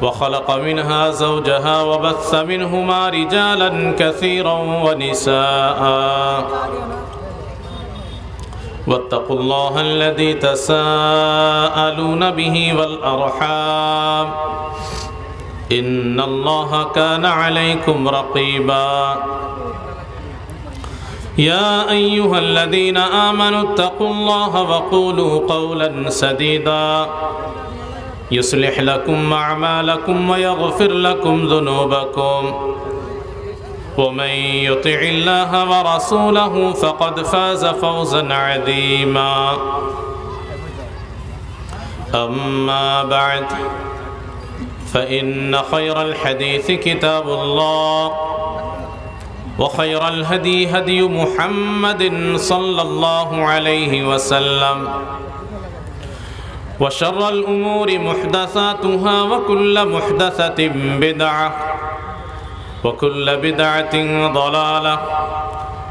وخلق منها زوجها وبث منهما رجالا كثيرا ونساء واتقوا الله الذي تساءلون به والأرحام إن الله كان عليكم رقيبا يا أيها الذين آمنوا اتقوا الله وقولوا قولا سديدا يصلح لكم أعمالكم ويغفر لكم ذنوبكم ومن يطع الله ورسوله فقد فاز فوزا عظيما أما بعد فإن خير الحديث كتاب الله وخير الهدي هدي محمد صلى الله عليه وسلم وشر الأمور محدثاتها وكل محدثة بدعة وكل بدعة ضلالة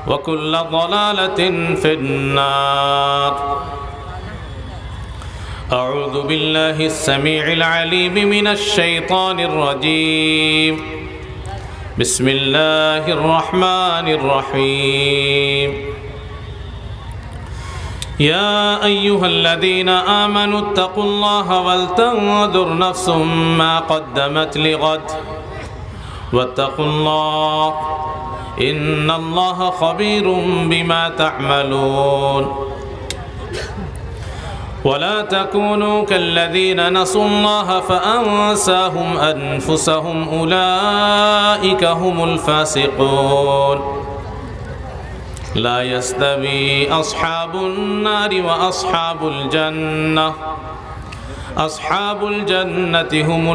وكل ضلالة في النار أعوذ بالله السميع العليم من الشيطان الرجيم بسم الله الرحمن الرحيم يا أيها الذين آمنوا اتقوا الله ولتنظر نفس ما قدمت لغد واتقوا الله إن الله خبير بما تعملون ولا تكونوا كالذين نسوا الله فأنساهم أنفسهم أولئك هم الفاسقون لا يستوي أصحاب النار وأصحاب الجنة أصحاب الجنة هم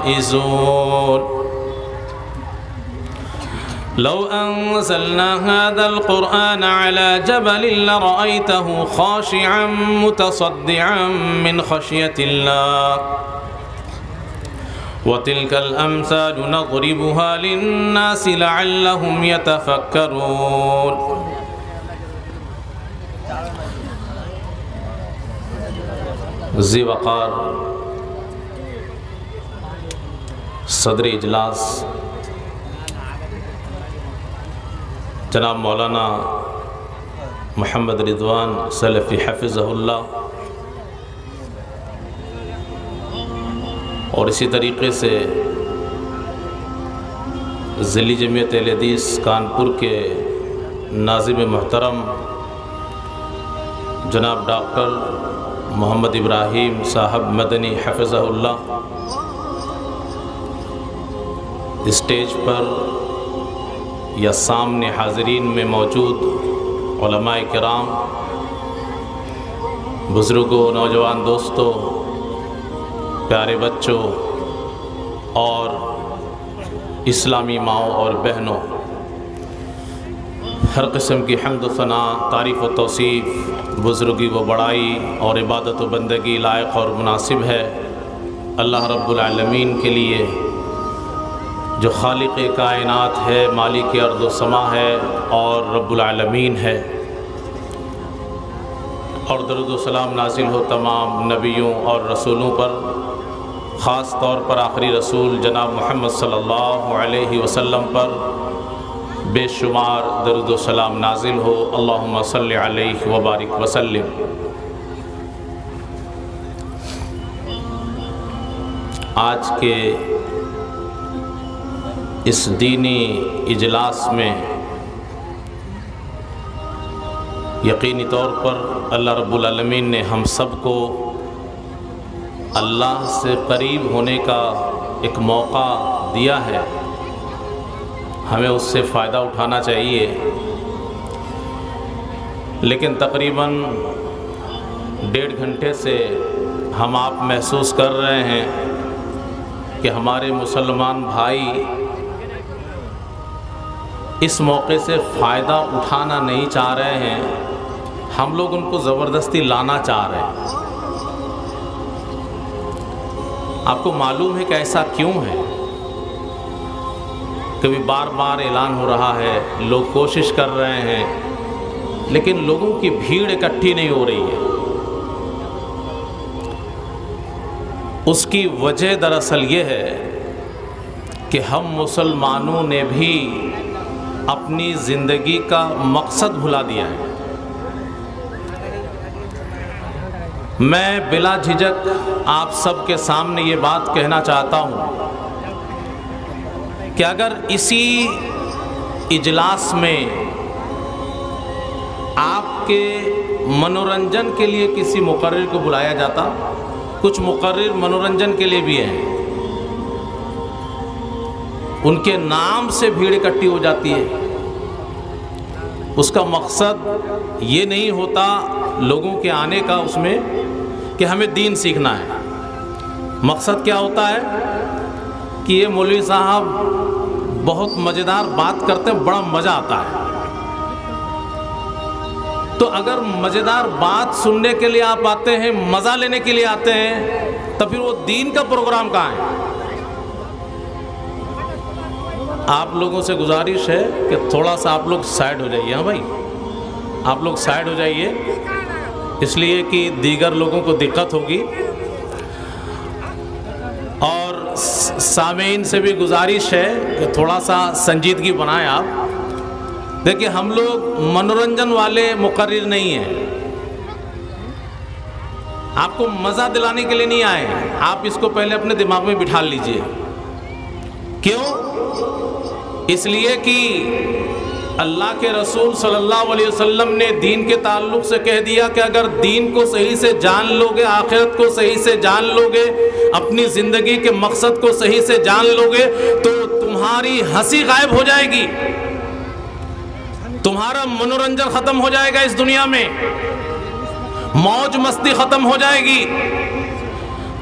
الفائزون لو أنزلنا هذا القرآن على جبل لرأيته خاشعا متصدعا من خشية الله وتلك الأمثال نضربها للناس لعلهم يتفكرون ذی وقار صدر اجلاس جناب مولانا محمد رضوان سلفی حفظہ اللہ، اور اسی طریقے سے ذیلی جمعیت اہل حدیث کانپور کے ناظم محترم جناب ڈاکٹر محمد ابراہیم صاحب مدنی حفظہ اللہ، اسٹیج پر یا سامنے حاضرین میں موجود علماء کرام، بزرگوں، نوجوان دوستوں، پیارے بچوں اور اسلامی ماؤں اور بہنوں، ہر قسم کی حمد و ثنا، تعریف و توصیف، بزرگی و بڑائی اور عبادت و بندگی لائق اور مناسب ہے اللہ رب العالمین کے لیے، جو خالق کائنات ہے، مالک ارض و سما ہے اور رب العالمین ہے، اور درود و سلام نازل ہو تمام نبیوں اور رسولوں پر، خاص طور پر آخری رسول جناب محمد صلی اللہ علیہ وسلم پر بے شمار درود و سلام نازل ہو، اللہم صلی علیہ وبارک وسلم۔ آج کے اس دینی اجلاس میں یقینی طور پر اللہ رب العالمین نے ہم سب کو اللہ سے قریب ہونے کا ایک موقع دیا ہے، ہمیں اس سے فائدہ اٹھانا چاہیے، لیکن تقریباً 1.5 گھنٹے سے ہم آپ محسوس کر رہے ہیں کہ ہمارے مسلمان بھائی اس موقع سے فائدہ اٹھانا نہیں چاہ رہے ہیں، ہم لوگ ان کو زبردستی لانا چاہ رہے ہیں۔ آپ کو معلوم ہے کہ ایسا کیوں ہے؟ کبھی بار بار اعلان ہو رہا ہے، لوگ کوشش کر رہے ہیں، لیکن لوگوں کی بھیڑ اکٹھی نہیں ہو رہی ہے۔ اس کی وجہ دراصل یہ ہے کہ ہم مسلمانوں نے بھی اپنی زندگی کا مقصد بھلا دیا ہے۔ میں بلا جھجک آپ سب کے سامنے یہ بات کہنا چاہتا ہوں کہ اگر اسی اجلاس میں آپ کے منورنجن کے لیے کسی مقرر کو بلایا جاتا، کچھ مقرر منورنجن کے لیے بھی ہیں، ان کے نام سے بھیڑ اکٹھی ہو جاتی ہے، اس کا مقصد یہ نہیں ہوتا لوگوں کے آنے کا اس میں کہ ہمیں دین سیکھنا ہے۔ مقصد کیا ہوتا ہے کہ یہ مولوی صاحب بہت مزیدار بات کرتے ہیں، بڑا مزہ آتا ہے۔ تو اگر مزیدار بات سننے کے لیے آپ آتے ہیں، مزہ لینے کے لیے آتے ہیں، تو پھر وہ دین کا پروگرام کہاں ہے؟ آپ لوگوں سے گزارش ہے کہ تھوڑا سا آپ لوگ سائڈ ہو جائیے۔ ہاں بھائی، آپ لوگ سائڈ ہو جائیے، اس لیے کہ دیگر لوگوں کو دقت ہوگی۔ اور سامعین سے بھی گزارش ہے کہ تھوڑا سا سنجیدگی بنائیں آپ۔ دیکھیں، ہم لوگ منورنجن والے مقرر نہیں ہیں، آپ کو مزہ دلانے کے لیے نہیں آئے ہیں۔ آپ اس کو پہلے اپنے دماغ میں بٹھا لیجئے۔ کیوں؟ اس لیے کہ اللہ کے رسول صلی اللہ علیہ وسلم نے دین کے تعلق سے کہہ دیا کہ اگر دین کو صحیح سے جان لو گے، آخرت کو صحیح سے جان لو گے، اپنی زندگی کے مقصد کو صحیح سے جان لو گے، تو تمہاری ہنسی غائب ہو جائے گی، تمہارا منورنجن ختم ہو جائے گا، اس دنیا میں موج مستی ختم ہو جائے گی،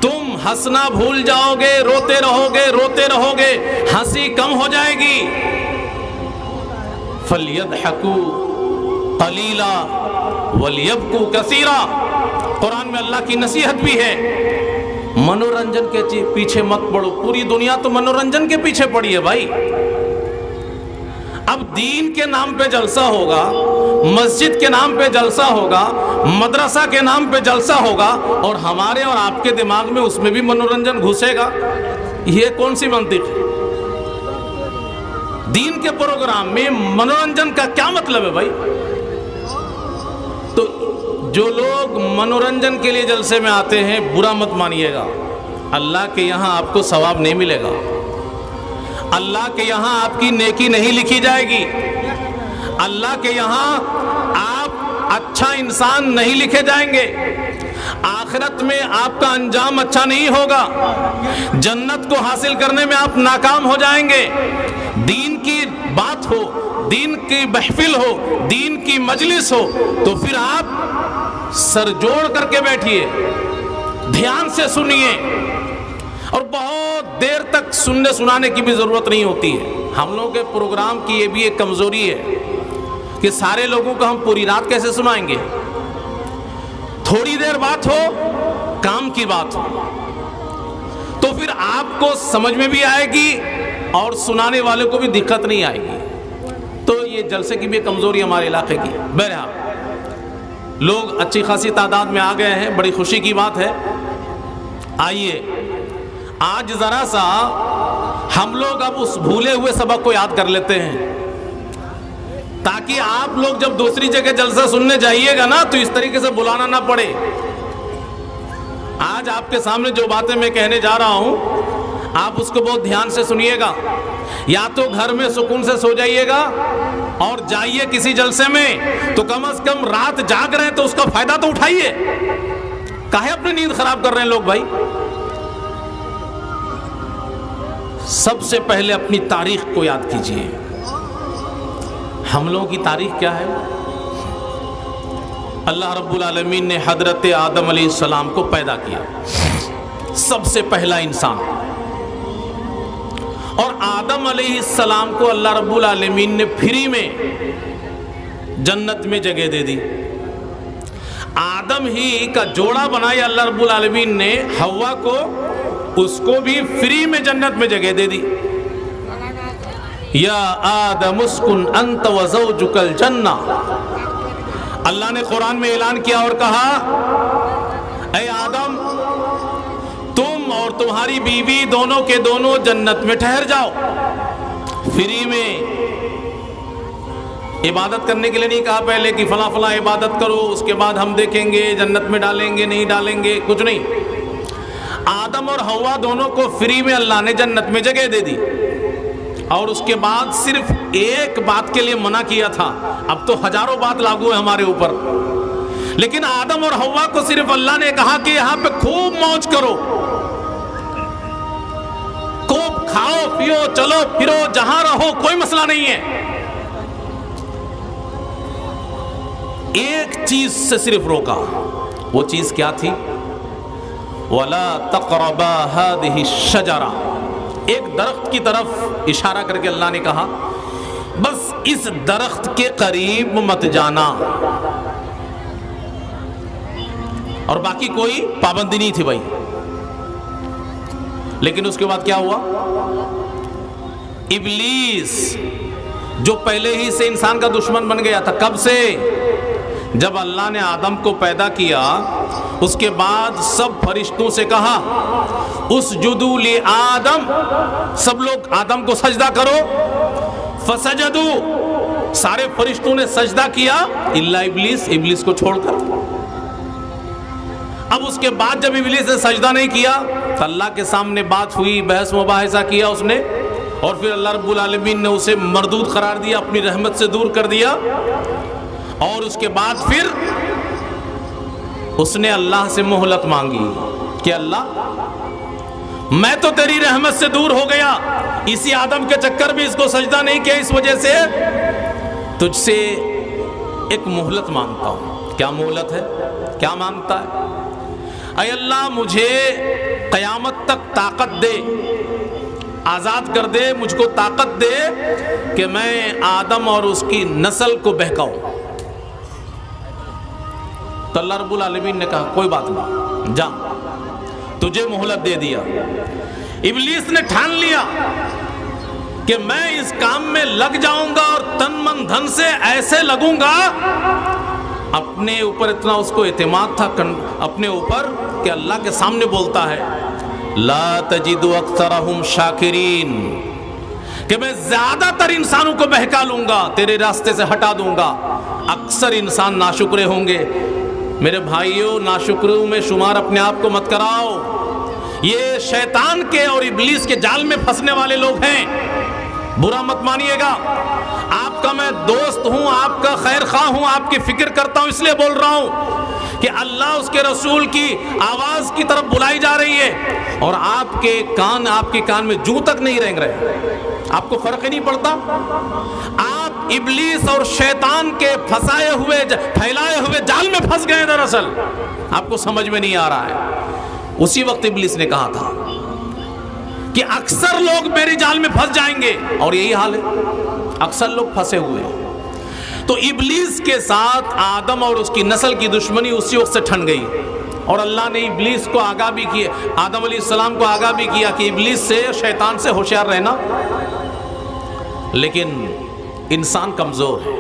تم ہنسنا بھول جاؤ گے، روتے رہو گے، ہنسی کم ہو جائے گی۔ فَلْيَضْحَكُوا قَلِيلًا وَلْيَبْكُوا كَثِيرًا، قرآن میں اللہ کی نصیحت بھی ہے۔ منورنجن کے پیچھے مت پڑو، پوری دنیا تو منورنجن کے پیچھے پڑی ہے بھائی۔ اب دین کے نام پہ جلسہ ہوگا، مسجد کے نام پہ جلسہ ہوگا، مدرسہ کے نام پہ جلسہ ہوگا، اور ہمارے اور آپ کے دماغ میں اس میں بھی منورنجن گھسے گا۔ یہ کون سی منطق ہے؟ دین کے پروگرام میں منورنجن کا کیا مطلب ہے بھائی؟ تو جو لوگ منورنجن کے لیے جلسے میں آتے ہیں، برا مت مانیے گا، اللہ کے یہاں آپ کو ثواب نہیں ملے گا، اللہ کے یہاں آپ کی نیکی نہیں لکھی جائے گی، اللہ کے یہاں آپ اچھا انسان نہیں لکھے جائیں گے، آخرت میں آپ کا انجام اچھا نہیں ہوگا، جنت کو حاصل کرنے میں آپ ناکام ہو جائیں گے۔ دین کی بات ہو، دین کی محفل ہو، دین کی مجلس ہو، تو پھر آپ سر جوڑ کر کے بیٹھیے، دھیان سے سنیے، اور بہت دیر تک سننے سنانے کی بھی ضرورت نہیں ہوتی ہے۔ ہم لوگوں کے پروگرام کی یہ بھی ایک کمزوری ہے کہ سارے لوگوں کو ہم پوری رات کیسے سنائیں گے؟ تھوڑی دیر بات ہو، کام کی بات ہو، تو پھر آپ کو سمجھ میں بھی آئے گی اور سنانے والے کو بھی دقت نہیں آئے گی۔ تو یہ جلسے کی بھی کمزوری ہمارے علاقے کی۔ بہرحال لوگ اچھی خاصی تعداد میں آ گئے ہیں، بڑی خوشی کی بات ہے۔ آئیے آج ذرا سا ہم لوگ اب اس بھولے ہوئے سبق کو یاد کر لیتے ہیں، تاکہ آپ لوگ جب دوسری جگہ جلسہ سننے جائیے گا نا تو اس طریقے سے بلانا نہ پڑے۔ آج آپ کے سامنے جو باتیں میں کہنے جا رہا ہوں، آپ اس کو بہت دھیان سے سنیے گا، یا تو گھر میں سکون سے سو جائیے گا، اور جائیے کسی جلسے میں تو کم از کم رات جاگ رہے ہیں تو اس کا فائدہ تو اٹھائیے۔ کاہے اپنی نیند خراب کر رہے ہیں لوگ بھائی؟ سب سے پہلے اپنی تاریخ کو یاد کیجئے۔ ہم لوگوں کی تاریخ کیا ہے؟ اللہ رب العالمین نے حضرت آدم علیہ السلام کو پیدا کیا، سب سے پہلا انسان، اور آدم علیہ السلام کو اللہ رب العالمین نے فری میں جنت میں جگہ دے دی۔ آدم ہی کا جوڑا بنایا اللہ رب العالمین نے، حوا کو، اس کو بھی فری میں جنت میں جگہ دے دی۔ یا آدم اسکن انت وزوجک الجنہ، اللہ نے قرآن میں اعلان کیا اور کہا، اے آدم، تم تمہاری بیوی دونوں کے دونوں جنت میں ٹھہر جاؤ، فری میں۔ عبادت کرنے کے لیے نہیں کہا پہلے کہ فلاں فلاں عبادت کرو، اس کے بعد ہم دیکھیں گے جنت میں ڈالیں گے نہیں ڈالیں گے، کچھ نہیں۔ آدم اور حوا دونوں کو فری میں اللہ نے جنت میں جگہ دے دی، اور اس کے بعد صرف ایک بات کے لیے منع کیا تھا۔ اب تو ہزاروں بات لاگو ہے ہمارے اوپر، لیکن آدم اور حوا کو صرف اللہ نے کہا کہ یہاں پہ خوب موج کرو، خوب کھاؤ پیو چلو پھرو جہاں رہو، کوئی مسئلہ نہیں ہے۔ ایک چیز سے صرف روکا، وہ چیز کیا تھی؟ وَلَا تَقْرَبَا هَذِهِ الشَّجَرَةَ، ایک درخت کی طرف اشارہ کر کے اللہ نے کہا بس اس درخت کے قریب مت جانا، اور باقی کوئی پابندی نہیں تھی بھائی۔ لیکن اس کے بعد کیا ہوا؟ ابلیس جو پہلے ہی سے انسان کا دشمن بن گیا تھا، کب سے؟ جب اللہ نے آدم کو پیدا کیا اس کے بعد سب فرشتوں سے کہا اسجدوا لآدم، سب لوگ آدم کو سجدہ کرو، فسجدوا، سارے فرشتوں نے سجدہ کیا الا ابلیس، ابلیس کو چھوڑ کر۔ اب اس کے بعد جب ابلیس نے سجدہ نہیں کیا تو اللہ کے سامنے بات ہوئی، بحث مباحثہ کیا اس نے، اور پھر اللہ رب العالمین نے اسے مردود قرار دیا، اپنی رحمت سے دور کر دیا، اور اس کے بعد پھر اس نے اللہ سے مہلت مانگی کہ اللہ میں تو تیری رحمت سے دور ہو گیا، اسی آدم کے چکر میں اس کو سجدہ نہیں کیا، اس وجہ سے تجھ سے ایک مہلت مانگتا ہوں۔ کیا مہلت ہے؟ کیا مانگتا ہے؟ اے اللہ مجھے قیامت تک طاقت دے، آزاد کر دے، مجھ کو طاقت دے کہ میں آدم اور اس کی نسل کو بہکاؤں۔ تو اللہ رب العالمین نے کہا کوئی بات نہیں، جا، تجھے مہلت دے دیا۔ ابلیس نے ٹھان لیا کہ میں اس کام میں لگ جاؤں گا اور تن من دھن سے ایسے لگوں گا، اپنے اوپر اتنا اس کو اعتماد تھا اپنے اوپر کہ اللہ کے سامنے بولتا ہے لا تجد اکثرہم شاکرین، کہ میں زیادہ تر انسانوں کو بہکا لوں گا، تیرے راستے سے ہٹا دوں گا، اکثر انسان ناشکرے ہوں گے۔ میرے بھائیوں، ناشکروں میں شمار اپنے آپ کو مت کراؤ، یہ شیطان کے اور ابلیس کے جال میں پھنسنے والے لوگ ہیں، برا مت مانیے گا۔ آپ کا میں دوست ہوں، آپ کا خیر خواہ ہوں، آپ کی فکر کرتا ہوں، اس لیے بول رہا ہوں کہ اللہ اس کے رسول کی آواز کی طرف بلائی جا رہی ہے، اور آپ کے کان میں جوں تک نہیں رینگ رہے، آپ کو فرق ہی نہیں پڑتا۔ آپ ابلیس اور شیطان کے پھیلائے ہوئے جال میں پھنس گئے، دراصل آپ کو سمجھ میں نہیں آ رہا ہے۔ اسی وقت ابلیس نے کہا تھا کہ اکثر لوگ میری جال میں پھنس جائیں گے، اور یہی حال ہے، اکثر لوگ پھنسے ہوئے ہیں۔ تو ابلیس کے ساتھ آدم اور اس کی نسل کی دشمنی اسی وقت سے ٹھن گئی، اور اللہ نے ابلیس کو آگاہ بھی کیا، آدم علیہ السلام کو آگاہ بھی کیا کہ ابلیس سے، شیطان سے ہوشیار رہنا۔ لیکن انسان کمزور ہے،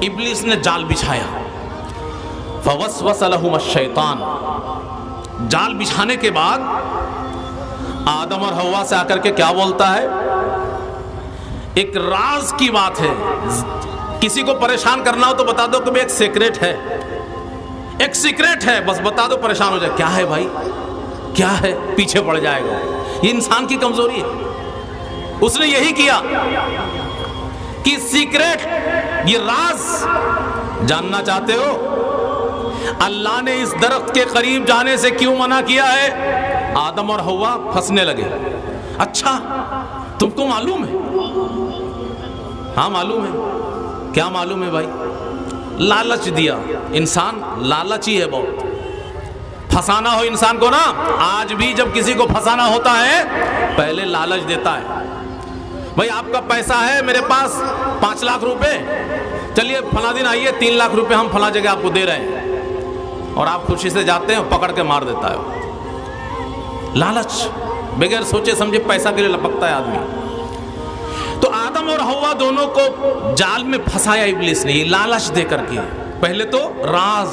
ابلیس نے جال بچھایا، فوسوس لہم الشیطان، جال بچھانے کے بعد آدم اور حوا سے آ کر کے کیا بولتا ہے؟ ایک راز کی بات ہے، کسی کو پریشان کرنا ہو تو بتا دو کہ ایک سیکریٹ ہے، ایک سیکریٹ ہے، بس بتا دو پریشان ہو جائے۔ کیا ہے بھائی؟ کیا ہے؟ پیچھے پڑ جائے گا۔ یہ انسان کی کمزوری ہے۔ اس نے یہی کیا کہ سیکریٹ، یہ راز جاننا چاہتے ہو؟ اللہ نے اس درخت کے قریب جانے سے کیوں منع کیا ہے؟ آدم اور حوا پھنسنے لگے۔ اچھا تم کو معلوم ہے؟ ہاں معلوم ہے۔ کیا معلوم ہے بھائی؟ لالچ دیا، انسان لالچی ہے بہت۔ پھنسانا ہو انسان کو نا، آج بھی جب کسی کو پھنسانا ہوتا ہے پہلے لالچ دیتا ہے۔ بھائی آپ کا پیسہ ہے میرے پاس 5 لاکھ روپے، چلیے فلاں دن آئیے 3 لاکھ روپے ہم فلاں جگہ آپ کو دے رہے ہیں، اور آپ خوشی سے جاتے ہیں، پکڑ کے مار دیتا ہے۔ لالچ، بغیر سوچے سمجھے پیسہ کے لیے لپکتا ہے آدمی۔ تو آدم اور حوا دونوں کو جال میں پھنسایا ابلیس نے، یہ لالچ دے کر کے۔ پہلے تو راز،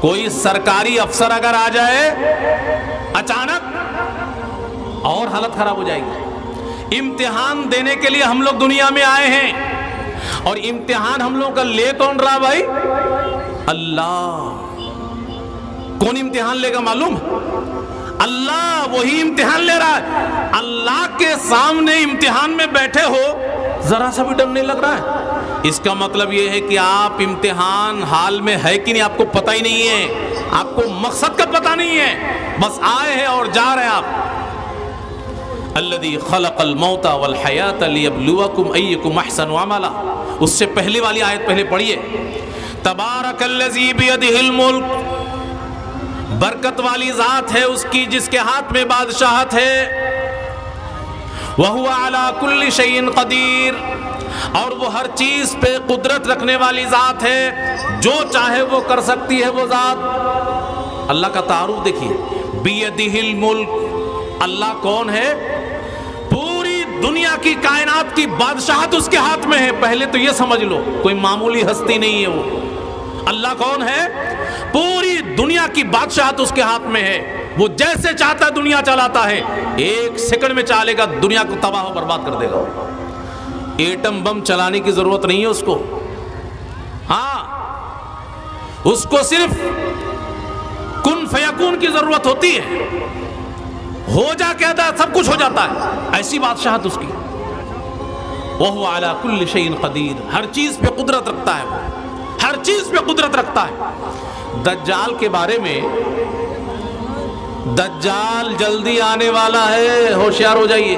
کوئی سرکاری افسر اگر آ جائے اچانک اور حالت خراب ہو جائے گی. امتحان دینے کے لیے ہم لوگ دنیا میں آئے ہیں اور امتحان ہم لوگ کا لے کون رہا بھائی؟ اللہ. کون امتحان لے گا معلوم؟ اللہ. وہی امتحان لے رہا ہے. اللہ کے سامنے امتحان میں بیٹھے ہو, ذرا سا بھی ڈر نہیں لگ رہا ہے؟ اس کا مطلب یہ ہے کہ آپ امتحان حال میں ہے کہ نہیں آپ کو پتہ ہی نہیں ہے, آپ کو مقصد کا پتہ نہیں ہے, بس آئے ہیں اور جا رہے ہیں آپ. الذی خلق الموت والحیات لیبلوکم ایکم احسن عملا. اس سے پہلی والی آیت پہلے پڑھیے. تبارک الذی بیدہ الملک. برکت والی ذات ہے اس کی جس کے ہاتھ میں بادشاہت ہے. وَهُوَ عَلَى كُلِّ شَيْءٍ قَدِيرٌ. اور وہ ہر چیز پہ قدرت رکھنے والی ذات ہے, جو چاہے وہ کر سکتی ہے وہ ذات. اللہ کا تعارف دیکھیے. بیدہ الملک. اللہ کون ہے؟ پوری دنیا کی کائنات کی بادشاہت اس کے ہاتھ میں ہے. پہلے تو یہ سمجھ لو کوئی معمولی ہستی نہیں ہے وہ. اللہ کون ہے؟ پوری دنیا کی بادشاہت اس کے ہاتھ میں ہے. وہ جیسے چاہتا ہے دنیا چلاتا ہے. ایک سیکنڈ میں چلے گا دنیا کو تباہ و برباد کر دے گا. ایٹم بم چلانے کی ضرورت نہیں ہے اس کو. ہاں, اس کو صرف کن فیکون کی ضرورت ہوتی ہے. ہو جا کہتا ہے سب کچھ ہو جاتا ہے. ایسی بادشاہت اس کی. وَهُوَ عَلَى كُلِّ شَيْءٍ قَدِيرٌ. ہر چیز پہ قدرت رکھتا ہے وہ, ہر چیز پہ قدرت رکھتا ہے. دجال کے بارے میں, دجال جلدی آنے والا ہے, ہوشیار ہو جائیے.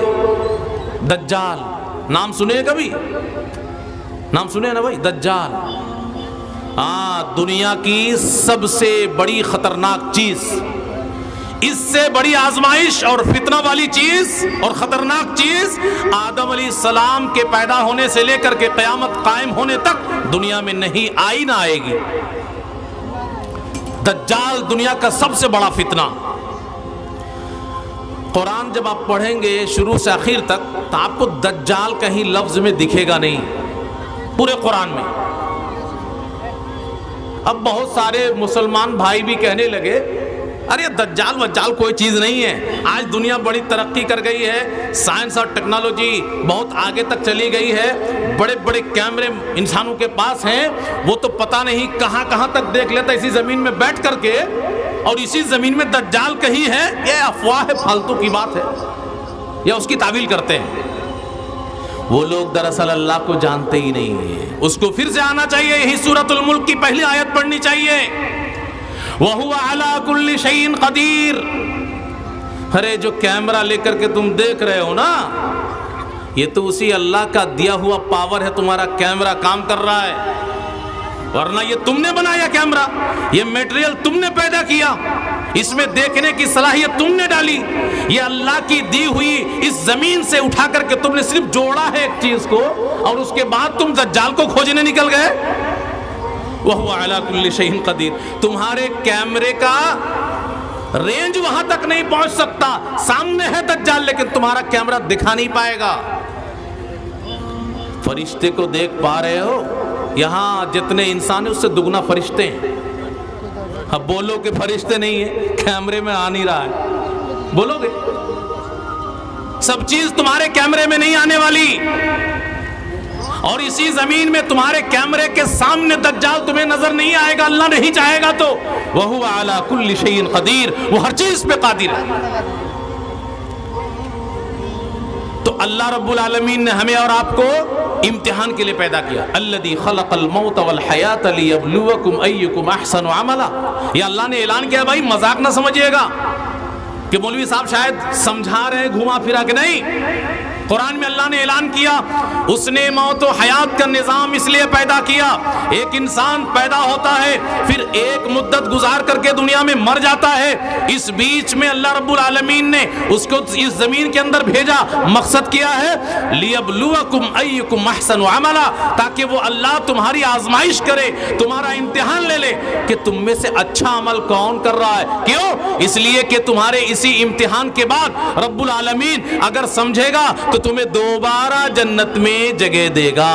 دجال نام سنے کبھی؟ نام سنے نا بھائی, دجال. ہاں, دنیا کی سب سے بڑی خطرناک چیز, اس سے بڑی آزمائش اور فتنہ والی چیز اور خطرناک چیز آدم علیہ السلام کے پیدا ہونے سے لے کر کے قیامت قائم ہونے تک دنیا میں نہیں آئی نہ آئے گی. دجال دنیا کا سب سے بڑا فتنہ. قرآن جب آپ پڑھیں گے شروع سے آخر تک تو آپ کو دجال کہیں لفظ میں دکھے گا نہیں پورے قرآن میں. اب بہت سارے مسلمان بھائی بھی کہنے لگے ارے دجال وجال کوئی چیز نہیں ہے. آج دنیا بڑی ترقی کر گئی ہے, سائنس اور ٹیکنالوجی بہت آگے تک چلی گئی ہے, بڑے بڑے کیمرے انسانوں کے پاس ہیں, وہ تو پتہ نہیں کہاں کہاں تک دیکھ لیتا اسی زمین میں بیٹھ کر کے, اور اسی زمین میں دجال کہیں ہے. یہ افواہ ہے, فالتو کی بات ہے, یا اس کی تعویل کرتے ہیں. وہ لوگ دراصل اللہ کو جانتے ہی نہیں ہیں. اس کو پھر سے آنا چاہیے, یہی سورۃ الملک کی پہلی آیت پڑھنی چاہیے. وَهُوَ عَلَى كُلِّ شَيْءٍ قَدِيرٌ. ارے جو کیمرہ لے کر کے تم دیکھ رہے ہو نا, یہ تو اسی اللہ کا دیا ہوا پاور ہے. تمہارا کیمرہ کام کر رہا ہے, ورنہ یہ تم نے بنایا کیمرہ, یہ میٹریل تم نے پیدا کیا, اس میں دیکھنے کی صلاحیت تم نے ڈالی. یہ اللہ کی دی ہوئی اس زمین سے اٹھا کر کے تم نے صرف جوڑا ہے ایک چیز کو, اور اس کے بعد تم دجال کو کھوجنے نکل گئے. وَهُوَ عَلَى كُلِّ شَيْءٍ قَدِيرٌ. تمہارے کیمرے کا رینج وہاں تک نہیں پہنچ سکتا. سامنے ہے دجال لیکن تمہارا کیمرہ دکھا نہیں پائے گا. فرشتے کو دیکھ پا رہے ہو؟ یہاں جتنے انسان ہیں اس سے دگنا فرشتے ہیں. اب بولو کہ فرشتے نہیں ہیں, کیمرے میں آ نہیں رہا ہے, بولو گے؟ سب چیز تمہارے کیمرے میں نہیں آنے والی, اور اسی زمین میں تمہارے کیمرے کے سامنے دجال تمہیں نظر نہیں آئے گا, اللہ نہیں چاہے گا تو. وَهُوَ عَلَى كُلِّ شَيْءٍ قَدِيرٌ. وہ ہر چیز پہ قادر ہے. تو اللہ رب العالمین نے ہمیں اور آپ کو امتحان کے لیے پیدا کیا. الذی خلق الموت والحیات لیبلوکم ایکم احسن عملا. یہ اللہ نے اعلان کیا, بھائی مذاق نہ سمجھیے گا کہ مولوی صاحب شاید سمجھا رہے گھما پھرا کے, نہیں. قرآن میں اللہ نے اعلان کیا, اس نے موت و حیات کا نظام اس لیے پیدا کیا. ایک انسان پیدا ہوتا ہے, پھر ایک مدت گزار کر کے دنیا میں مر جاتا ہے. اس بیچ میں اللہ رب العالمین نے اس کو اس زمین کے اندر بھیجا. مقصد کیا ہے؟ لیبلوکم ایکم احسن عملا, تاکہ وہ اللہ تمہاری آزمائش کرے, تمہارا امتحان لے لے کہ تم میں سے اچھا عمل کون کر رہا ہے. کیوں؟ اس لیے کہ تمہارے اسی امتحان کے بعد رب العالمین اگر سمجھے گا تو تمہیں دوبارہ جنت میں جگہ دے گا,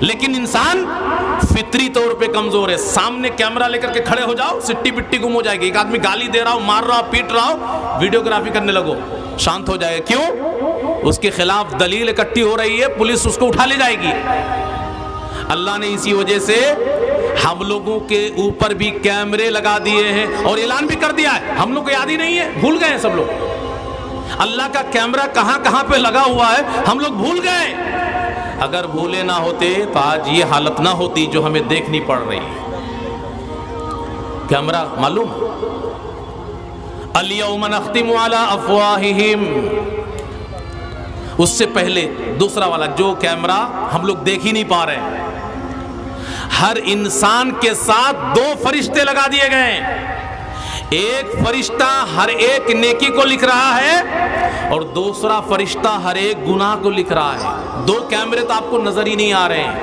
لیکن انسان فطری طور پہ کمزور ہے. سامنے کیمرہ لے کر کے کھڑے ہو جاؤ, سٹی پٹی گم ہو جائے گی. ایک آدمی گالی دے رہا ہو, مار رہا ہو, پیٹ رہا ہو, ویڈیوگرافی کرنے لگو, شانت ہو جائے گا. کیوں؟ اس کے خلاف دلیل اکٹھی ہو رہی ہے, پولیس اس کو اٹھا لے جائے گی. اللہ نے اسی وجہ سے ہم لوگوں کے اوپر بھی کیمرے لگا دیے ہیں اور اعلان بھی کر دیا ہے. ہم لوگ کو یاد ہی نہیں ہے, بھول گئے ہیں سب لوگ. اللہ کا کیمرہ کہاں کہاں پہ لگا ہوا ہے ہم لوگ بھول گئے. اگر بھولے نہ ہوتے تو آج یہ حالت نہ ہوتی جو ہمیں دیکھنی پڑ رہی ہے. کیمرہ معلوم, الیوم نختم علی افواہہم, اس سے پہلے دوسرا والا جو کیمرہ ہم لوگ دیکھ ہی نہیں پا رہے ہیں. ہر انسان کے ساتھ 2 فرشتے لگا دیے گئے ہیں. ایک فرشتہ ہر ایک نیکی کو لکھ رہا ہے اور دوسرا فرشتہ ہر ایک گناہ کو لکھ رہا ہے. 2 کیمرے تو آپ کو نظر ہی نہیں آ رہے ہیں.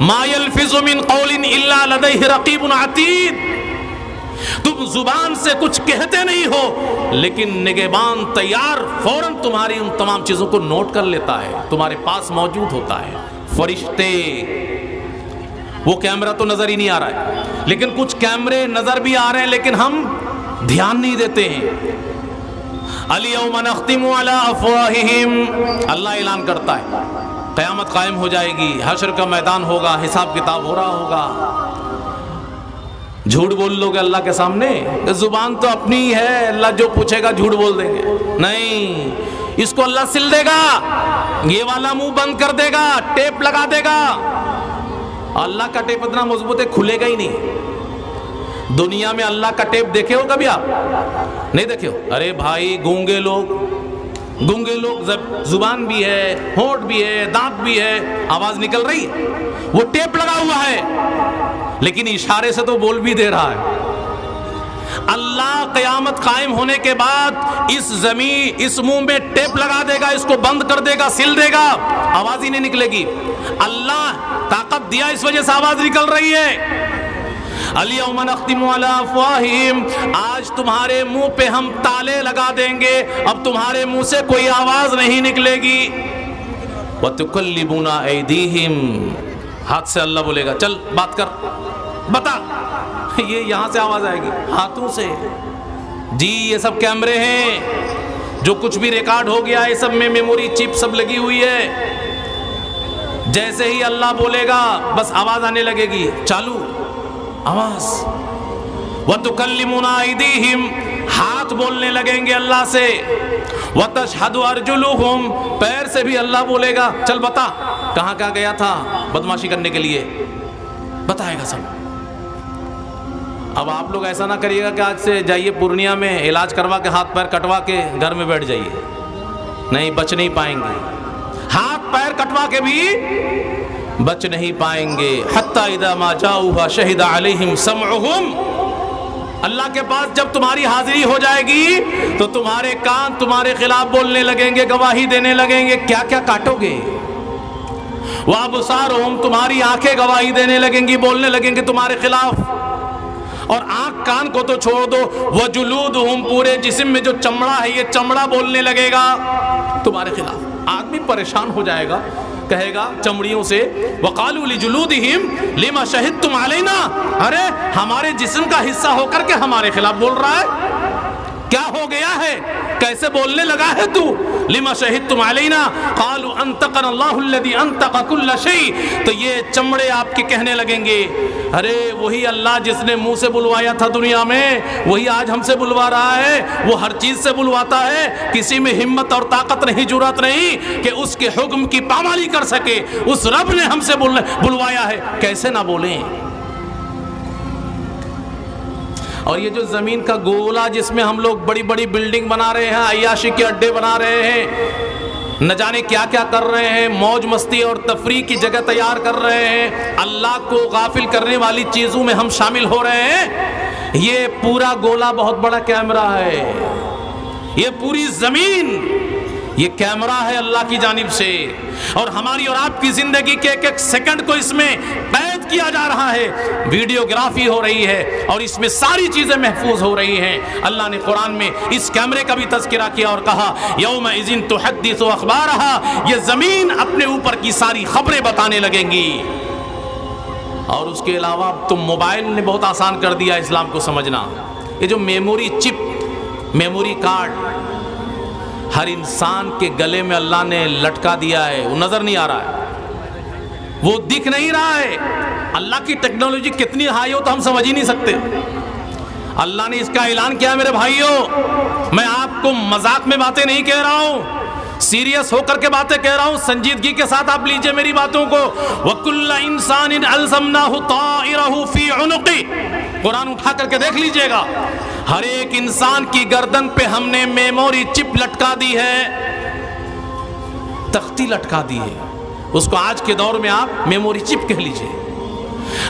ما یلفظ من قول الا لدیہ رقیب عتید, تم زبان سے کچھ کہتے نہیں ہو لیکن نگہبان تیار فوراً تمہاری ان تمام چیزوں کو نوٹ کر لیتا ہے, تمہارے پاس موجود ہوتا ہے. فرشتے, وہ کیمرہ تو نظر ہی نہیں آ رہا ہے, لیکن کچھ کیمرے نظر بھی آ رہے ہیں لیکن ہم دھیان نہیں دیتے ہیں. الیوم نختم علی افواہہم, اللہ اعلان کرتا ہے قیامت قائم ہو جائے گی, حشر کا میدان ہوگا, حساب کتاب ہو رہا ہوگا. جھوٹ بول لو گے اللہ کے سامنے؟ زبان تو اپنی ہی ہے, اللہ جو پوچھے گا جھوٹ بول دیں گے. نہیں, اس کو اللہ سل دے گا, یہ والا منہ بند کر دے گا, ٹیپ لگا دے گا. اللہ کا ٹیپ اتنا مضبوط ہے کھلے گا ہی نہیں. دنیا میں اللہ کا ٹیپ دیکھے ہو کبھی آپ؟ نہیں دیکھے ہو. ارے بھائی گونگے لوگ زبان بھی ہے, ہونٹ بھی ہے, دانت بھی ہے, آواز نکل رہی ہے, وہ ٹیپ لگا ہوا ہے لیکن اشارے سے تو بول بھی دے رہا ہے. اللہ قیامت قائم ہونے کے بعد اس منہ میں ٹیپ لگا دے گا, اس کو بند کر دے گا, سل دے گا, آواز ہی نہیں نکلے گی. اللہ طاقت دیا اس وجہ سے آواز نکل رہی ہے. الیوم نختم علی افواہہم, آج تمہارے منہ پہ ہم تالے لگا دیں گے, اب تمہارے منہ سے کوئی آواز نہیں نکلے گی. وتکلمنا ایدیہم, ہاتھ سے اللہ بولے گا چل بات کر, بتا. یہ یہاں سے آواز آئے گی, ہاتھوں سے. جی یہ سب کیمرے ہیں, جو کچھ بھی ریکارڈ ہو گیا یہ سب میں میموری چپ سب لگی ہوئی ہے. جیسے ہی اللہ بولے گا بس آواز آنے لگے گی, چالو آواز. وَتُكَلِّمُنَا أَيْدِيهِمْ, ہاتھ بولنے لگیں گے اللہ سے. وَتَشْهَدُ أَرْجُلُهُمْ, پیر سے بھی اللہ بولے گا چل بتا کہاں کہاں گیا تھا بدماشی کرنے کے لیے, بتائے گا سب. اب آپ لوگ ایسا نہ کریے گا کہ آج سے جائیے پورنیہ میں علاج کروا کے ہاتھ پیر کٹوا کے گھر میں بیٹھ جائیے. نہیں, بچ نہیں پائیں گے. ہاتھ پیر کٹوا کے بھی بچ نہیں پائیں گے. حتی اذا ما جاؤها شہد علیہم سمعہم, اللہ کے پاس جب تمہاری حاضری ہو جائے گی تو تمہارے کان تمہارے خلاف بولنے لگیں گے, گواہی دینے لگیں گے. کیا کیا کاٹو گے؟ وابصارہم, تمہاری آنکھیں گواہی دینے لگیں گی, بولنے لگیں گے تمہارے خلاف. اور آنکھ کان کو تو چھوڑ دو, وجلودہم, پورے جسم میں جو چمڑا ہے یہ چمڑا بولنے لگے گا تمہارے خلاف. آدمی پریشان ہو جائے گا, کہے گا چمڑیوں سے وقالوا لجلودہم لما شہدتم علینا, ارے ہمارے جسم کا حصہ ہو کر کے ہمارے خلاف بول رہا ہے, کیا ہو گیا ہے, کیسے بولنے لگا ہے تو؟ لما شہدتم علینا قالوا انطقنا اللہ الذی انطق کل شیء, تو یہ چمڑے آپ کے کہنے لگیں گے ارے وہی اللہ جس نے منہ سے بلوایا تھا دنیا میں وہی آج ہم سے بلوا رہا ہے. وہ ہر چیز سے بلواتا ہے, کسی میں ہمت اور طاقت نہیں, جرأت نہیں کہ اس کے حکم کی پامالی کر سکے. اس رب نے ہم سے بلوایا ہے, کیسے نہ بولیں. اور یہ جو زمین کا گولا جس میں ہم لوگ بڑی بڑی بلڈنگ بنا رہے ہیں, عیاشی کے اڈے بنا رہے ہیں, نہ جانے کیا کیا کر رہے ہیں, موج مستی اور تفریح کی جگہ تیار کر رہے ہیں, اللہ کو غافل کرنے والی چیزوں میں ہم شامل ہو رہے ہیں. یہ پورا گولا بہت بڑا کیمرہ ہے, یہ پوری زمین یہ کیمرہ ہے اللہ کی جانب سے, اور ہماری اور آپ کی زندگی کے ایک ایک سیکنڈ کو اس میں قید قید کیا جا رہا ہے، ویڈیوگرافی ہو رہی ہے اور اس میں ساری چیزیں محفوظ ہو رہی ہیں۔ اللہ نے قرآن میں اس کیمرے کا بھی تذکرہ کیا اور کہا یومئذ تحدث اخبارها، یہ زمین اپنے اوپر کی ساری خبریں بتانے لگیں گی۔ اور اس کے علاوہ تم موبائل نے بہت آسان کر دیا اسلام کو سمجھنا۔ یہ جو میموری چپ، میموری کارڈ ہر انسان کے گلے میں اللہ نے لٹکا دیا ہے، وہ نظر نہیں آ رہا ہے، وہ دکھ نہیں رہا ہے۔ اللہ کی ٹیکنالوجی کتنی ہائی ہو تو ہم سمجھ ہی نہیں سکتے۔ اللہ نے اس کا اعلان کیا میرے بھائیوں، میں آپ کو مذاق میں باتیں نہیں کہہ رہا ہوں، سیریس ہو کر کے باتیں کہہ رہا ہوں، سنجیدگی کے ساتھ آپ لیجئے میری باتوں کو۔ وَكُلَّ إِنسَانٍ أَلْزَمْنَاهُ طَائِرَهُ فِي عُنُقِهِ، قرآن اٹھا کر کے دیکھ لیجئے گا، ہر ایک انسان کی گردن پہ ہم نے میموری چپ لٹکا دی ہے، تختی لٹکا دی ہے، اس کو آج کے دور میں آپ میموری چپ کہہ لیجئے۔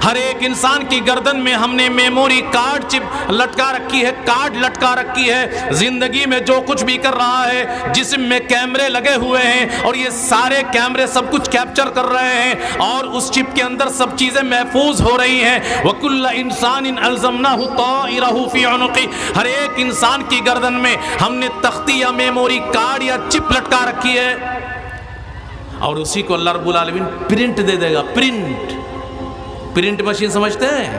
ہر ایک انسان کی گردن میں ہم نے میموری کارڈ چپ لٹکا رکھی ہے، کارڈ لٹکا رکھی ہے۔ زندگی میں جو کچھ بھی کر رہا ہے، جسم میں کیمرے لگے ہوئے ہیں اور یہ سارے کیمرے سب کچھ کیپچر کر رہے ہیں اور اس چپ کے اندر سب چیزیں محفوظ ہو رہی ہیں۔ وَكُلَّ إِنسَانٍ أَلْزَمْنَاهُ طَائِرَهُ فِي عُنُقِهِ، ہر ایک انسان کی گردن میں ہم نے تختی یا میموری کارڈ یا چپ لٹکا رکھی ہے اور اسی کو اللہ رب العالمین پرنٹ دے دے گا۔ پرنٹ مشین سمجھتے ہیں؟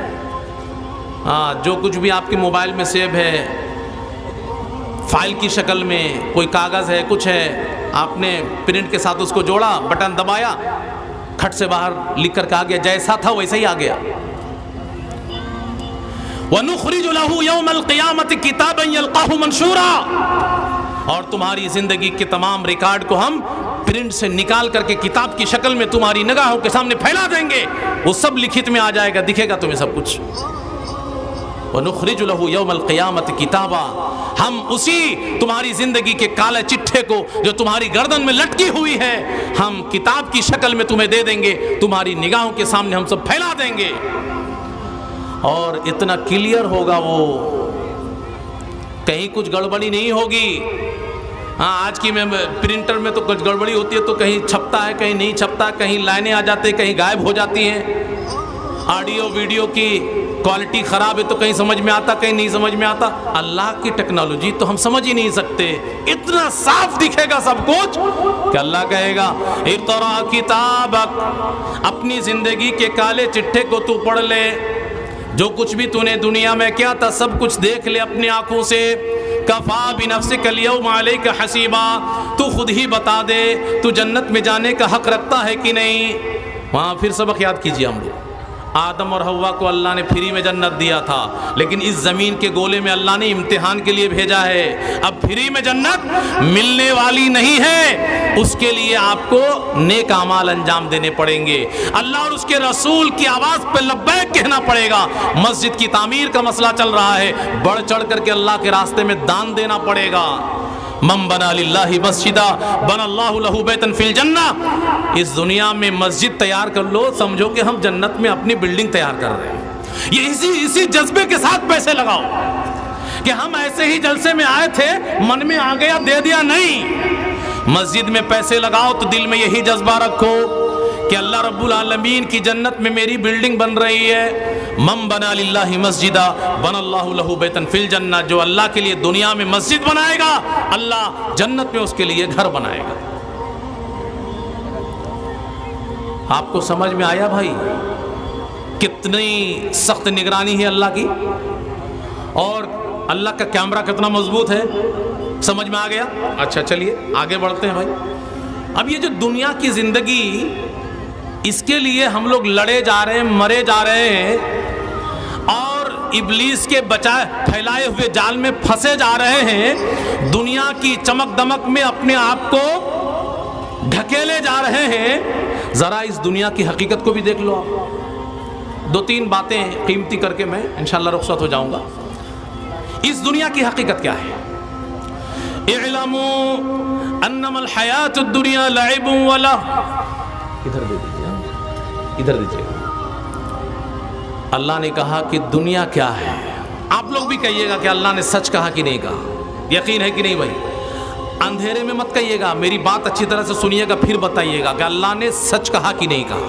ہاں، جو کچھ بھی آپ کے موبائل میں سیو ہے فائل کی شکل میں، کوئی کاغذ ہے، کچھ ہے، آپ نے پرنٹ کے ساتھ اس کو جوڑا، بٹن دبایا، کھٹ سے باہر لکھ کر کے آ گیا، جیسا تھا ویسا ہی آ گیا۔ وَنُخْرِجُ لَهُ يَوْمَ الْقِيَامَةِ كِتَابًا يَلْقَاهُ مَنْشُورًا، اور تمہاری زندگی کے تمام ریکارڈ کو ہم پرنٹ سے نکال کر کے کتاب کی شکل میں تمہاری نگاہوں کے سامنے پھیلا دیں گے، وہ سب لکھت میں آ جائے گا، دکھے گا تمہیں سب کچھ۔ وَنُخْرِجُ لَهُ يَوْمَ الْقِيَامَةِ كِتَابًا، ہم اسی تمہاری زندگی کے کالے چٹھے کو جو تمہاری گردن میں لٹکی ہوئی ہے، ہم کتاب کی شکل میں تمہیں دے دیں گے، تمہاری نگاہوں کے سامنے ہم سب پھیلا دیں گے، اور اتنا کلیئر ہوگا وہ، کہیں کچھ گڑبڑی نہیں ہوگی۔ ہاں، آج کی میں پرنٹر میں تو کچھ گڑبڑی ہوتی ہے تو کہیں چھپتا ہے کہیں نہیں چھپتا، کہیں لائنیں آ جاتی ہیں کہیں غائب ہو جاتی ہیں، آڈیو ویڈیو کی کوالٹی خراب ہے تو کہیں سمجھ میں آتا کہیں نہیں سمجھ میں آتا۔ اللہ کی ٹیکنالوجی تو ہم سمجھ ہی نہیں سکتے، اتنا صاف دکھے گا سب کچھ کہ اللہ کہے گا اقرأ کتابک، اپنی زندگی کے کالے چٹھے کو تو پڑھ لے، جو کچھ بھی تو نے دنیا میں کیا تھا سب کچھ دیکھ لے اپنی آنکھوں سے۔ کفا بنفسک اليوم علیک حسیبا، تو خود ہی بتا دے تو جنت میں جانے کا حق رکھتا ہے کہ نہیں۔ وہاں پھر سبق یاد کیجیے ہم لوگ، آدم اور حوا کو اللہ نے فری میں جنت دیا تھا، لیکن اس زمین کے گولے میں اللہ نے امتحان کے لیے بھیجا ہے۔ اب فری میں جنت ملنے والی نہیں ہے، اس کے لیے آپ کو نیک اعمال انجام دینے پڑیں گے، اللہ اور اس کے رسول کی آواز پہ لبیک کہنا پڑے گا۔ مسجد کی تعمیر کا مسئلہ چل رہا ہے، بڑھ چڑھ کر کے اللہ کے راستے میں دان دینا پڑے گا۔ من بنا للہ مسجدا بنا اللہ لہ بیتا فی الجنہ، اس دنیا میں مسجد تیار کر لو، سمجھو کہ ہم جنت میں اپنی بلڈنگ تیار کر رہے ہیں۔ یہ اسی جذبے کے ساتھ پیسے لگاؤ کہ ہم ایسے ہی جلسے میں آئے تھے، من میں آ گیا دے دیا، نہیں، مسجد میں پیسے لگاؤ تو دل میں یہی جذبہ رکھو کہ اللہ رب العالمین کی جنت میں میری بلڈنگ بن رہی ہے۔ من بنا للہ مسجدا بنا اللہ لہ بیتا فی الجنہ، جو اللہ کے لیے دنیا میں مسجد بنائے گا اللہ جنت میں اس کے لیے گھر بنائے گا۔ آپ کو سمجھ میں آیا بھائی کتنی سخت نگرانی ہے اللہ کی، اور اللہ کا کیمرہ کتنا مضبوط ہے، سمجھ میں آ گیا؟ اچھا چلیے آگے بڑھتے ہیں بھائی۔ اب یہ جو دنیا کی زندگی، اس کے لیے ہم لوگ لڑے جا رہے ہیں، مرے جا رہے ہیں، اور ابلیس کے پھیلائے ہوئے جال میں پھنسے جا رہے ہیں، دنیا کی چمک دمک میں اپنے آپ کو ڈھکیلے جا رہے ہیں۔ ذرا اس دنیا کی حقیقت کو بھی دیکھ لو آپ۔ دو تین باتیں قیمتی کر کے میں انشاءاللہ رخصت ہو جاؤں گا۔ اس دنیا کی حقیقت کیا ہے؟ اعلموا انما الحیات الدنیا لعب ولہو، ادھر دے دیجیے، ادھر دیجیے۔ اللہ نے کہا کہ دنیا کیا ہے، آپ لوگ بھی کہیے گا کہ اللہ نے سچ کہا کہ نہیں کہا، یقین ہے کہ نہیں بھائی؟ اندھیرے میں مت کہیے گا، میری بات اچھی طرح سے سنیے گا پھر بتائیے گا کہ اللہ نے سچ کہا کہ نہیں کہا۔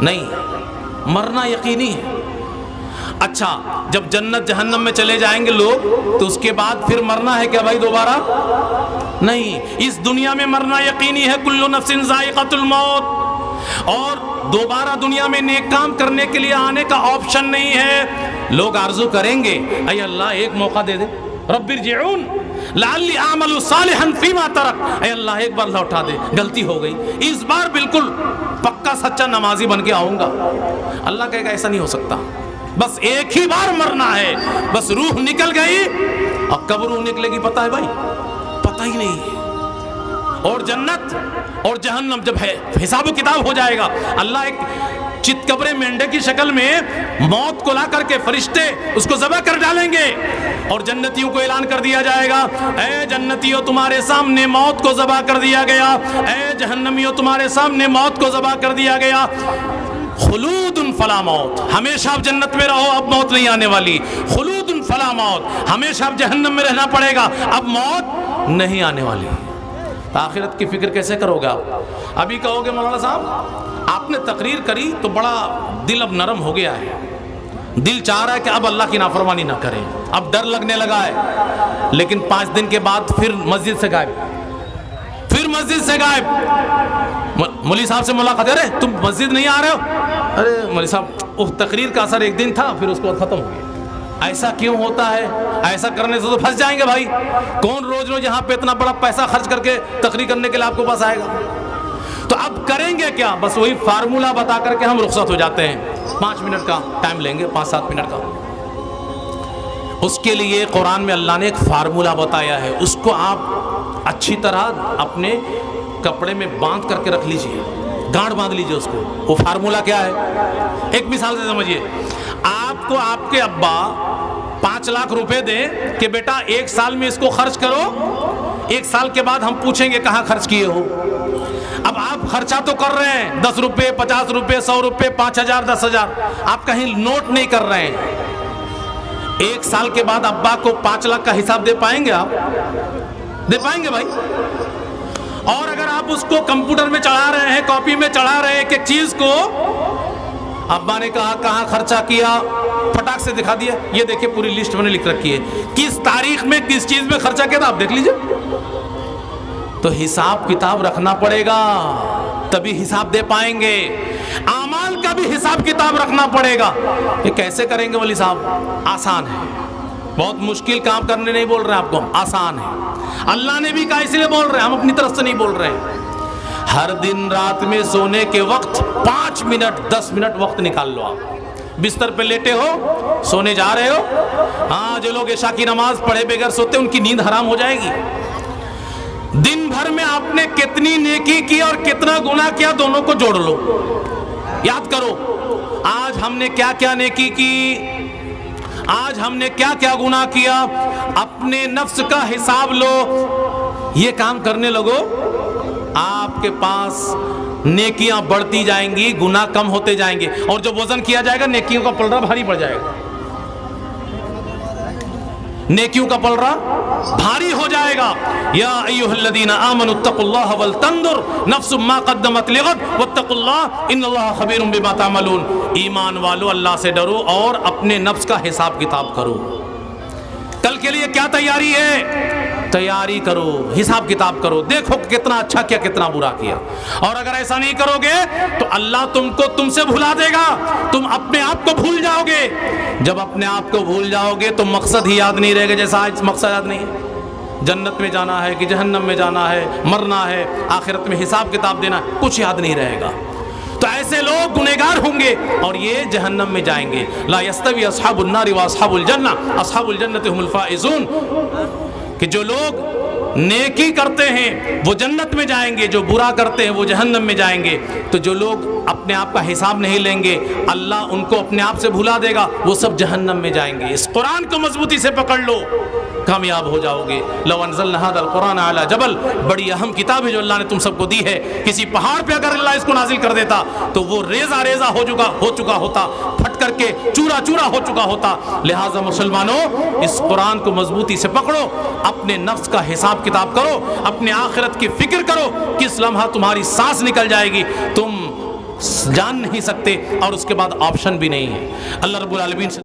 نہیں، مرنا یقینی ہے۔ اچھا، جب جنت جہنم میں چلے جائیں گے لوگ تو اس کے بعد پھر مرنا ہے کیا بھائی دوبارہ؟ نہیں، اس دنیا میں مرنا یقینی ہے، کل نفس ذائقۃ الموت، اور دوبارہ دنیا میں نیک کام کرنے کے لیے آنے کا آپشن نہیں ہے۔ لوگ آرزو کریں گے اے اللہ ایک موقع دے دے، رب ارجعون لعلی اعمل صالحا فیما ترک، اے اللہ ایک بار لوٹا دے، غلطی ہو گئی، اس بار بالکل پکا سچا نمازی بن کے آؤں گا۔ اللہ کہے گا ایسا نہیں ہو سکتا، بس ایک ہی بار مرنا ہے، بس روح نکل گئی، اور کب روح نکلے گی پتہ ہے بھائی؟ پتہ ہی نہیں ہے۔ اور جنت اور جہنم جب ہے حساب و کتاب ہو جائے گا، اللہ ایک چتکبرے مینڈے کی شکل میں موت کو لا کر کے فرشتے اس کو ذبح کر ڈالیں گے، اور جنتیوں کو اعلان کر دیا جائے گا اے جنتیوں تمہارے سامنے موت کو ذبح کر دیا گیا، اے جہنمیوں تمہارے سامنے موت کو ذبح کر دیا گیا، خلود فلا موت، ہمیشہ آپ جنت میں رہو، اب موت نہیں آنے والی، خلود فلا موت، ہمیشہ آپ جہنم میں رہنا پڑے گا، اب موت نہیں آنے والی۔ آخرت کی فکر کیسے کرو گے آپ؟ ابھی کہو گے مولانا صاحب آپ نے تقریر کری تو بڑا دل اب نرم ہو گیا ہے، دل چاہ رہا ہے کہ اب اللہ کی نافرمانی نہ کریں، اب ڈر لگنے لگا ہے، لیکن 5 دن کے بعد پھر مسجد سے غائب، پھر مسجد سے غائب، مولوی صاحب سے ملاقات، ارے تم مسجد نہیں آ رہے ہو، ارے مولوی صاحب وہ تقریر کا اثر ایک دن تھا پھر اس کے بعد ختم ہو گیا۔ ایسا کیوں ہوتا ہے؟ ایسا کرنے سے تو پھنس جائیں گے بھائی، کون روز روز یہاں پہ اتنا بڑا پیسہ خرچ کر کے تقریر کرنے کے لیے آپ کو پاس آئے گا؟ تو اب کریں گے کیا؟ بس وہی فارمولہ بتا کر کے ہم رخصت ہو جاتے ہیں، 5 منٹ کا ٹائم لیں گے، 5-7 منٹ کا۔ اس کے لیے قرآن میں اللہ نے ایک فارمولہ بتایا ہے، اس کو آپ اچھی طرح اپنے کپڑے میں باندھ کر کے رکھ لیجئے، گانٹھ باندھ لیجئے اس کو۔ وہ فارمولہ کیا ہے؟ ایک مثال سے سمجھیے، آپ کو آپ کے ابا 5 لاکھ روپے دیں کہ بیٹا 1 سال میں اس کو خرچ کرو، 1 سال کے بعد ہم پوچھیں گے کہاں خرچ کیے ہو۔ اب آپ خرچہ تو کر رہے ہیں 10 روپے 50 روپے 100 روپے 5000 10,000، آپ کہیں نوٹ نہیں کر رہے ہیں۔ 1 سال کے بعد ابا کو 5 لاکھ کا حساب دے پائیں گے؟ آپ دے پائیں گے بھائی؟ اور اگر آپ اس کو کمپیوٹر میں چڑھا رہے ہیں، کاپی میں چڑھا رہے ہیں ایک ایک چیز کو، ابا نے کہا کہاں خرچہ کیا، پھٹاک سے دکھا دیا، یہ دیکھیں پوری لسٹ میں نے لکھ رکھی ہے، کس تاریخ میں کس چیز میں خرچہ کیا تھا آپ دیکھ لیجئے۔ تو حساب کتاب رکھنا پڑے گا، تبھی حساب دے پائیں گے۔ اعمال کا بھی حساب کتاب رکھنا پڑے گا۔ یہ کیسے کریں گے ولی صاحب؟ آسان ہے، بہت مشکل کام کرنے نہیں بول رہے ہیں آپ کو، آسان ہے۔ اللہ نے بھی کہا اس لیے بول رہے ہیں، ہم اپنی طرف سے نہیں بول رہے ہیں۔ ہر دن رات میں سونے کے وقت 5 منٹ 10 منٹ وقت نکال لو۔ آپ بستر پہ لیٹے ہو، سونے جا رہے ہو، ہاں جو لوگ عشاء کی نماز پڑھے بغیر سوتے ان کی نیند حرام ہو جائے گی۔ دن بھر میں آپ نے کتنی نیکی کی اور کتنا گناہ کیا، دونوں کو جوڑ لو، یاد کرو آج ہم نے کیا کیا نیکی کی، آج ہم نے کیا کیا گناہ کیا، اپنے نفس کا حساب لو۔ یہ کام کرنے لگو، آپ کے پاس نیکیاں بڑھتی جائیں گی، گناہ کم ہوتے جائیں گے، اور جب وزن کیا جائے گا نیکیوں کا پلڑا بھاری پڑ جائے گا، نیکیوں کا پلڑا بھاری ہو جائے گا۔ یا ایھا الذین آمنوا اتقوا اللہ ولتنظر نفس ما قدمت لغد واتقوا اللہ ان اللہ خبیر بما تعملون۔ ایمان والو اللہ سے ڈرو اور اپنے نفس کا حساب کتاب کرو، کل کے لیے کیا تیاری ہے، تیاری کرو، حساب کتاب کرو، دیکھو کتنا اچھا کیا کتنا برا کیا۔ اور اگر ایسا نہیں کرو گے تو اللہ تم سے بھلا دے گا، تم اپنے آپ کو بھول جاؤ گے۔ جب اپنے آپ کو بھول جاؤ گے تو مقصد ہی یاد نہیں رہے گا، جیسا آج مقصد یاد نہیں ہے، جنت میں جانا ہے کہ جہنم میں جانا ہے، مرنا ہے، آخرت میں حساب کتاب دینا، کچھ یاد نہیں رہے گا۔ تو ایسے لوگ گنہگار ہوں گے اور یہ جہنم میں جائیں گے۔ لا یستوی اصحاب النار واصحاب الجنہ اصحاب الجنۃ هم الفائزون، کہ جو لوگ نیکی کرتے ہیں وہ جنت میں جائیں گے، جو برا کرتے ہیں وہ جہنم میں جائیں گے۔ تو جو لوگ اپنے آپ کا حساب نہیں لیں گے اللہ ان کو اپنے آپ سے بھلا دے گا، وہ سب جہنم میں جائیں گے۔ اس قرآن کو مضبوطی سے پکڑ لو، کامیاب ہو جاؤ گے۔ لو انزلنا هذا القرآن على جبل، بڑی اہم کتاب ہے جو اللہ نے تم سب کو دی ہے، کسی پہاڑ پہ اگر اللہ اس کو نازل کر دیتا تو وہ ریزہ ریزہ ہو چکا ہوتا، پھٹ کر کے چورا چورا ہو چکا ہوتا۔ لہٰذا مسلمانوں اس قرآن کو مضبوطی سے پکڑو، اپنے نفس کا حساب کتاب کرو، اپنے آخرت کی فکر کرو، کس لمحہ تمہاری سانس نکل جائے گی تم جان نہیں سکتے اور اس کے بعد آپشن بھی نہیں ہے۔ اللہ رب العالمین سے